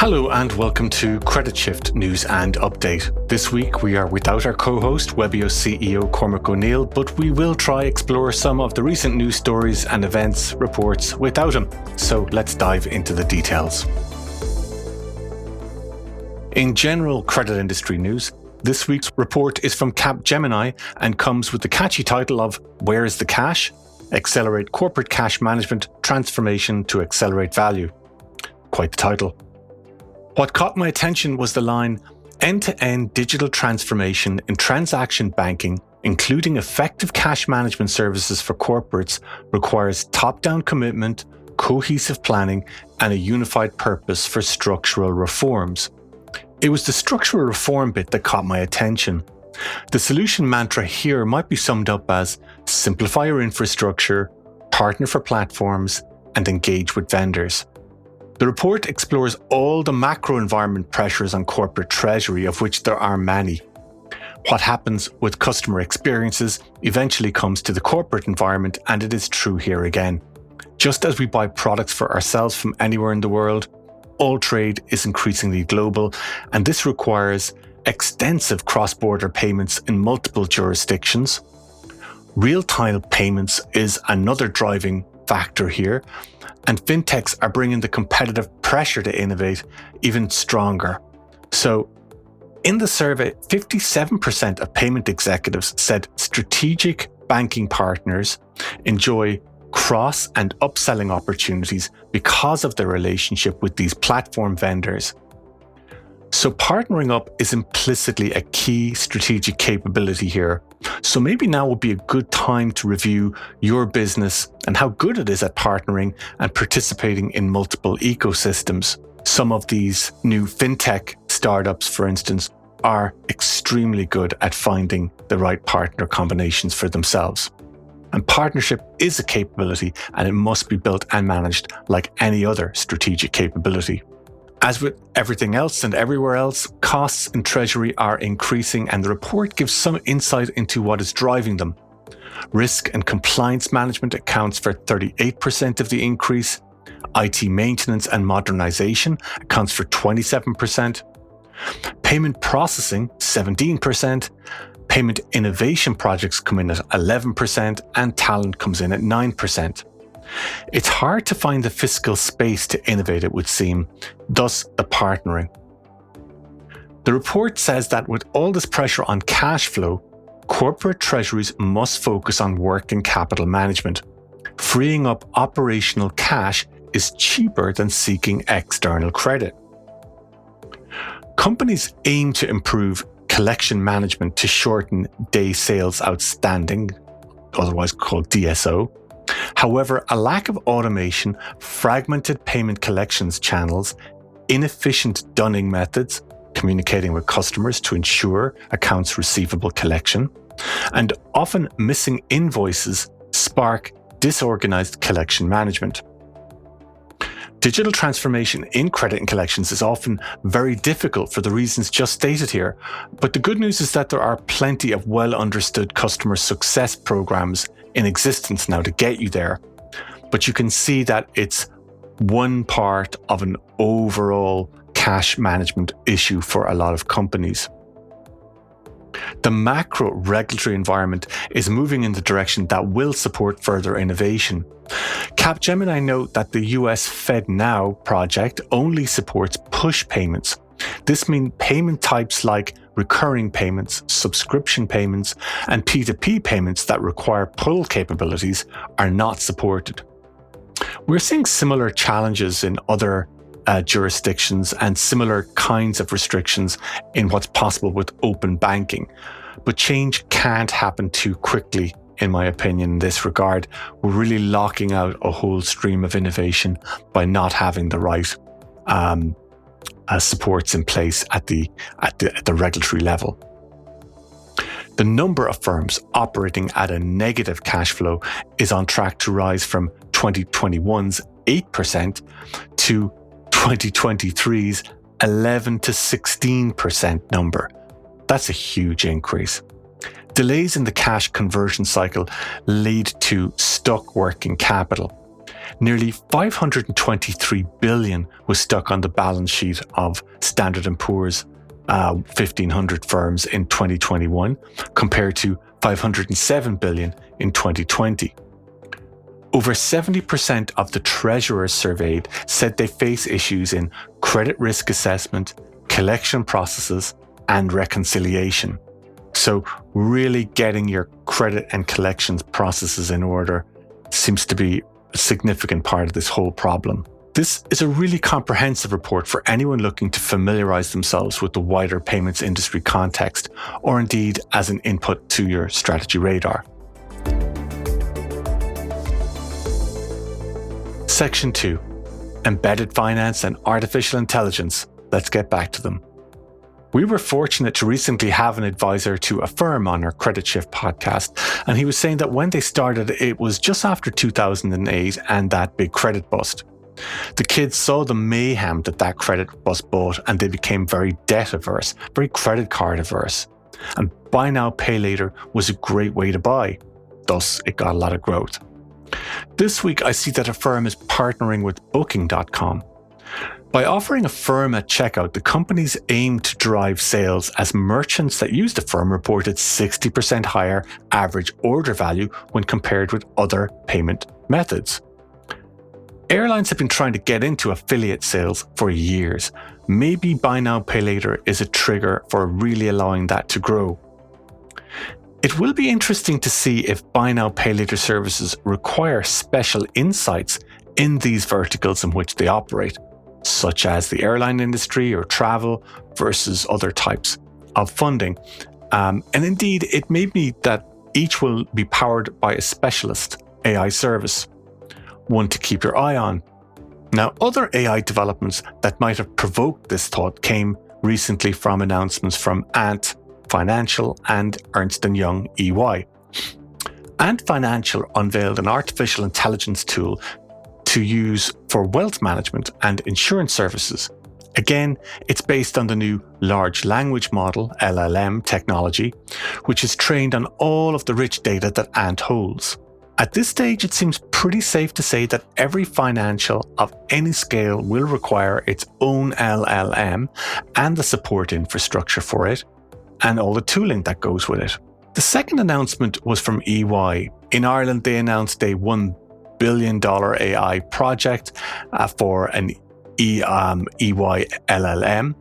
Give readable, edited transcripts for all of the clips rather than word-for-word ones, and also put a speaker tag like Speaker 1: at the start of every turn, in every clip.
Speaker 1: Hello and welcome to Credit Shift News and Update. This week we are without our co-host, Webio CEO Cormac O'Neill, but we will try explore some of the recent news stories and events reports without him. So let's dive into the details. In general credit industry news, this week's report is from Capgemini and comes with the catchy title of Where is the Cash? Accelerate Corporate Cash Management Transformation to Accelerate Value. Quite the title. What caught my attention was the line, end-to-end digital transformation in transaction banking, including effective cash management services for corporates, requires top-down commitment, cohesive planning, and a unified purpose for structural reforms. It was the structural reform bit that caught my attention. The solution mantra here might be summed up as simplify your infrastructure, partner for platforms, and engage with vendors. The report explores all the macro environment pressures on corporate treasury, of which there are many. What happens with customer experiences eventually comes to the corporate environment, and it is true here again. Just as we buy products for ourselves from anywhere in the world, all trade is increasingly global, and this requires extensive cross-border payments in multiple jurisdictions. Real-time payments is another driving factor here, and fintechs are bringing the competitive pressure to innovate even stronger. So, in the survey, 57% of payment executives said strategic banking partners enjoy cross and upselling opportunities because of their relationship with these platform vendors. So partnering up is implicitly a key strategic capability here. So maybe now would be a good time to review your business and how good it is at partnering and participating in multiple ecosystems. Some of these new fintech startups, for instance, are extremely good at finding the right partner combinations for themselves. And partnership is a capability, and it must be built and managed like any other strategic capability. As with everything else and everywhere else, costs in Treasury are increasing, and the report gives some insight into what is driving them. Risk and compliance management accounts for 38% of the increase. IT maintenance and modernisation accounts for 27%. Payment processing, 17%. Payment innovation projects come in at 11%, and talent comes in at 9%. It's hard to find the fiscal space to innovate, it would seem, thus the partnering. The report says that with all this pressure on cash flow, corporate treasuries must focus on working capital management. Freeing up operational cash is cheaper than seeking external credit. Companies aim to improve collection management to shorten day sales outstanding, otherwise called DSO. However, a lack of automation, fragmented payment collections channels, inefficient dunning methods, communicating with customers to ensure accounts receivable collection, and often missing invoices spark disorganized collection management. Digital transformation in credit and collections is often very difficult for the reasons just stated here, but the good news is that there are plenty of well-understood customer success programs in existence now to get you there. But you can see that it's one part of an overall cash management issue for a lot of companies. The macro regulatory environment is moving in the direction that will support further innovation. Capgemini note that the US FedNow project only supports push payments. This means payment types like recurring payments, subscription payments, and P2P payments that require pull capabilities are not supported. We're seeing similar challenges in other jurisdictions and similar kinds of restrictions in what's possible with open banking. But change can't happen too quickly, in my opinion, in this regard. We're really locking out a whole stream of innovation by not having the right supports in place at the regulatory level. The number of firms operating at a negative cash flow is on track to rise from 2021's 8% to 2023's 11 to 16% number. That's a huge increase. Delays in the cash conversion cycle lead to stuck working capital. Nearly 523 billion was stuck on the balance sheet of Standard & Poor's 1,500 firms in 2021, compared to 507 billion in 2020. Over 70% of the treasurers surveyed said they face issues in credit risk assessment, collection processes, and reconciliation. So really getting your credit and collections processes in order seems to be a significant part of this whole problem. This is a really comprehensive report for anyone looking to familiarize themselves with the wider payments industry context, or indeed as an input to your strategy radar. Section 2. Embedded finance and artificial intelligence. Let's get back to them. We were fortunate to recently have an advisor to a firm on our Credit Shift podcast, and he was saying that when they started, it was just after 2008 and that big credit bust. The kids saw the mayhem that credit bust brought, and they became very debt averse, very credit card averse. And buy now, pay later was a great way to buy. Thus, it got a lot of growth. This week, I see that a firm is partnering with Booking.com. By offering a firm at checkout, the companies aim to drive sales, as merchants that use the firm reported 60% higher average order value when compared with other payment methods. Airlines have been trying to get into affiliate sales for years. Maybe buy now, pay later is a trigger for really allowing that to grow. It will be interesting to see if buy now, pay later services require special insights in these verticals in which they operate, such as the airline industry or travel versus other types of funding. And indeed, it may be that each will be powered by a specialist AI service, one to keep your eye on. Now, other AI developments that might have provoked this thought came recently from announcements from Ant Financial and Ernst & Young EY. Ant Financial unveiled an artificial intelligence tool to use for wealth management and insurance services. Again, it's based on the new large language model, LLM technology, which is trained on all of the rich data that Ant holds. At this stage, it seems pretty safe to say that every financial of any scale will require its own LLM and the support infrastructure for it, and all the tooling that goes with it. The second announcement was from EY. In Ireland, they announced a $1 billion AI project for an EY LLM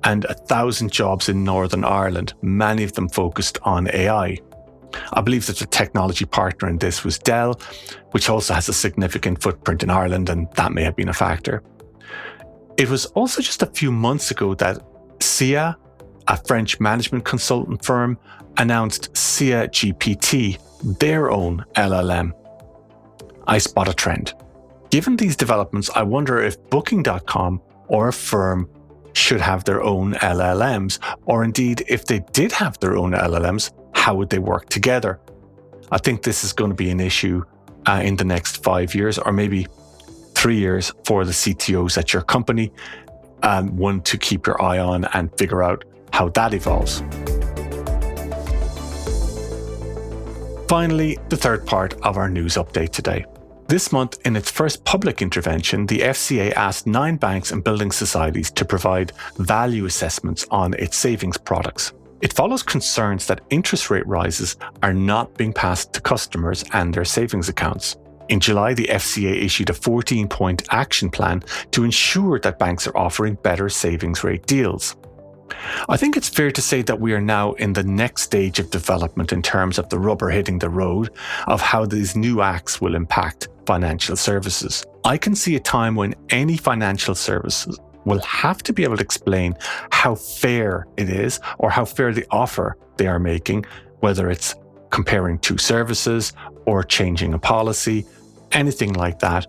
Speaker 1: and 1,000 jobs in Northern Ireland, many of them focused on AI. I believe that the technology partner in this was Dell, which also has a significant footprint in Ireland, and that may have been a factor. It was also just a few months ago that SIA, a French management consultant firm, announced SIA GPT, their own LLM. I spot a trend. Given these developments, I wonder if Booking.com or a firm should have their own LLMs, or indeed, if they did have their own LLMs, how would they work together? I think this is going to be an issue in the next 5 years, or maybe 3 years for the CTOs at your company, and one to keep your eye on and figure out how that evolves. Finally, the third part of our news update today. This month, in its first public intervention, the FCA asked 9 banks and building societies to provide value assessments on its savings products. It follows concerns that interest rate rises are not being passed to customers and their savings accounts. In July, the FCA issued a 14-point action plan to ensure that banks are offering better savings rate deals. I think it's fair to say that we are now in the next stage of development in terms of the rubber hitting the road of how these new acts will impact financial services. I can see a time when any financial services will have to be able to explain how fair it is or how fair the offer they are making, whether it's comparing two services or changing a policy, anything like that.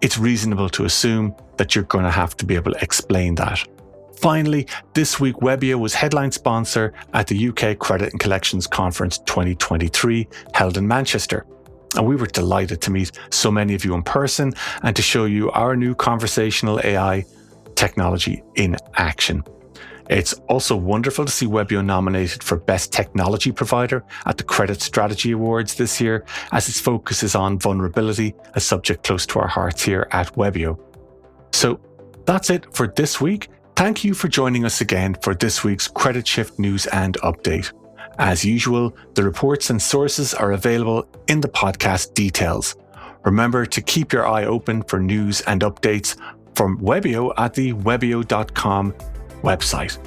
Speaker 1: It's reasonable to assume that you're going to have to be able to explain that. Finally, this week Webio was headline sponsor at the UK Credit and Collections Conference 2023 held in Manchester. And we were delighted to meet so many of you in person and to show you our new conversational AI technology in action. It's also wonderful to see Webio nominated for Best Technology Provider at the Credit Strategy Awards this year, as its focus is on vulnerability, a subject close to our hearts here at Webio. So that's it for this week. Thank you for joining us again for this week's Credit Shift news and update. As usual, the reports and sources are available in the podcast details. Remember to keep your eye open for news and updates from Webio at the webio.com website.